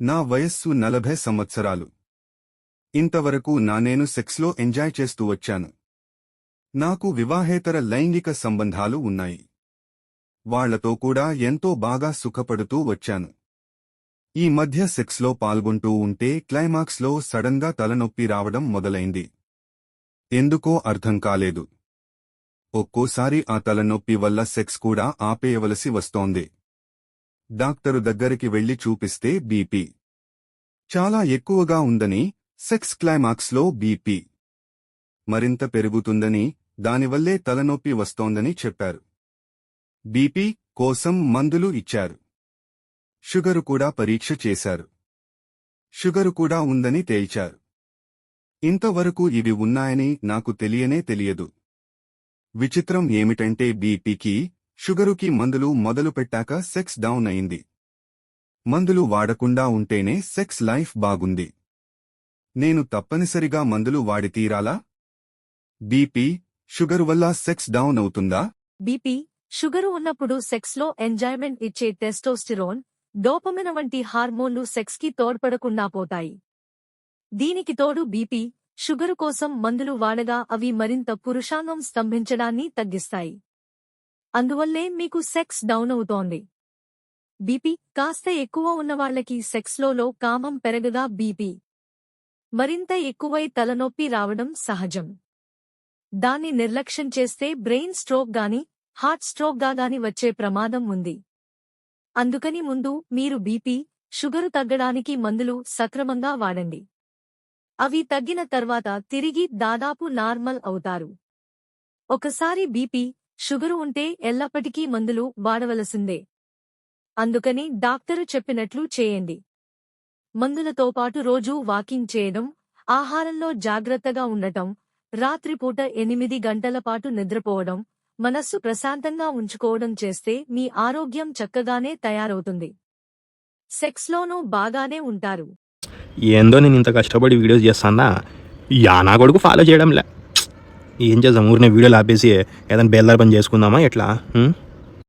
నా వయస్సు 40 సంవత్సరాలు. ఇంతవరకు నేను సెక్స్లో ఎంజాయ్ చేస్తూ వచ్చాను. నాకు వివాహేతర లైంగిక సంబంధాలు ఉన్నాయి. వాళ్లతో కూడా ఎంతో బాగా సుఖపడుతూ వచ్చాను. ఈ మధ్య సెక్స్లో పాల్గొంటూ ఉంటే క్లైమాక్స్లో సడన్గా తలనొప్పి రావడం మొదలైంది. ఎందుకో అర్థం కాలేదు. ఒక్కోసారి ఆ తలనొప్పి వల్ల సెక్స్ కూడా ఆపేయవలసి వస్తోంది. డాక్టరు దగ్గరికి వెళ్లి చూపిస్తే బీపీ చాలా ఎక్కువగా ఉందని, సెక్స్ క్లైమాక్స్లో బీపీ మరింత పెరుగుతుందని, దానివల్లే తలనొప్పి వస్తోందని చెప్పారు. బీపీ కోసం మందులు ఇచ్చారు. షుగరు కూడా పరీక్ష చేశారు. షుగరు కూడా ఉందని తేల్చారు. ఇంతవరకు ఇవి ఉన్నాయని నాకు తెలియదు. విచిత్రం ఏమిటంటే బీపీకి, షుగరుకి మందులు మొదలుపెట్టాక సెక్స్ డౌన్ అయింది. మందులు వాడకుండా ఉంటేనే సెక్స్ లైఫ్ బాగుంది. నేను తప్పనిసరిగా మందులు వాడి తీరాలా? బీపీ, షుగరు వల్ల సెక్స్ డౌన్ అవుతుందా? బీపీ, షుగరు ఉన్నప్పుడు సెక్స్లో ఎంజాయ్మెంట్ ఇచ్చే టెస్టోస్టిరోన్, డోపమిన్ వంటి హార్మోన్లు సెక్స్కి తోడ్పడకుండా పోతాయి. దీనికి తోడు బీపీ, షుగరు కోసం మందులు వాడగా అవి మరింత పురుషాంగం స్తంభించడాన్ని తగ్గిస్తాయి. అందువల్లే మీకు సెక్స్ డౌన్ అవుతోంది. బీపీ కాస్త ఎక్కువ ఉన్నవాళ్లకి సెక్స్లో కామం పెరగగా బీపీ మరింత ఎక్కువై తలనొప్పి రావడం సహజం. దాన్ని నిర్లక్ష్యం చేస్తే బ్రెయిన్ స్ట్రోక్ గాని, హార్ట్ స్ట్రోక్ గాని వచ్చే ప్రమాదం ఉంది. అందుకని ముందు మీరు బీపీ, షుగరు తగ్గడానికి మందులు సక్రమంగా వాడండి. అవి తగ్గిన తర్వాత తిరిగి దాదాపు నార్మల్ అవుతారు. ఒకసారి బీపీ, షుగరు ఉంటే ఎల్లప్పటికీ మందులు వాడవలసిందే. అందుకని డాక్టరు చెప్పినట్లు చేయండి. మందులతో పాటు రోజూ వాకింగ్ చేయడం, ఆహారంలో జాగ్రత్తగా ఉండటం, రాత్రిపూట 8 గంటల పాటు నిద్రపోవడం, మనస్సు ప్రశాంతంగా ఉంచుకోవడం చేస్తే మీ ఆరోగ్యం చక్కగానే తయారవుతుంది. సెక్స్లోనూ బాగానే ఉంటారు. ఏందో నేను ఇంత కష్టపడి వీడియోస్ చేస్తానా, నా కొడుకు ఫాలో చేయడంలే. ఏం చేద్దాం, ఊరినే వీడియోలు ఆపేసి ఏదైనా బేల్దార పని చేసుకుందామా ఎట్లా?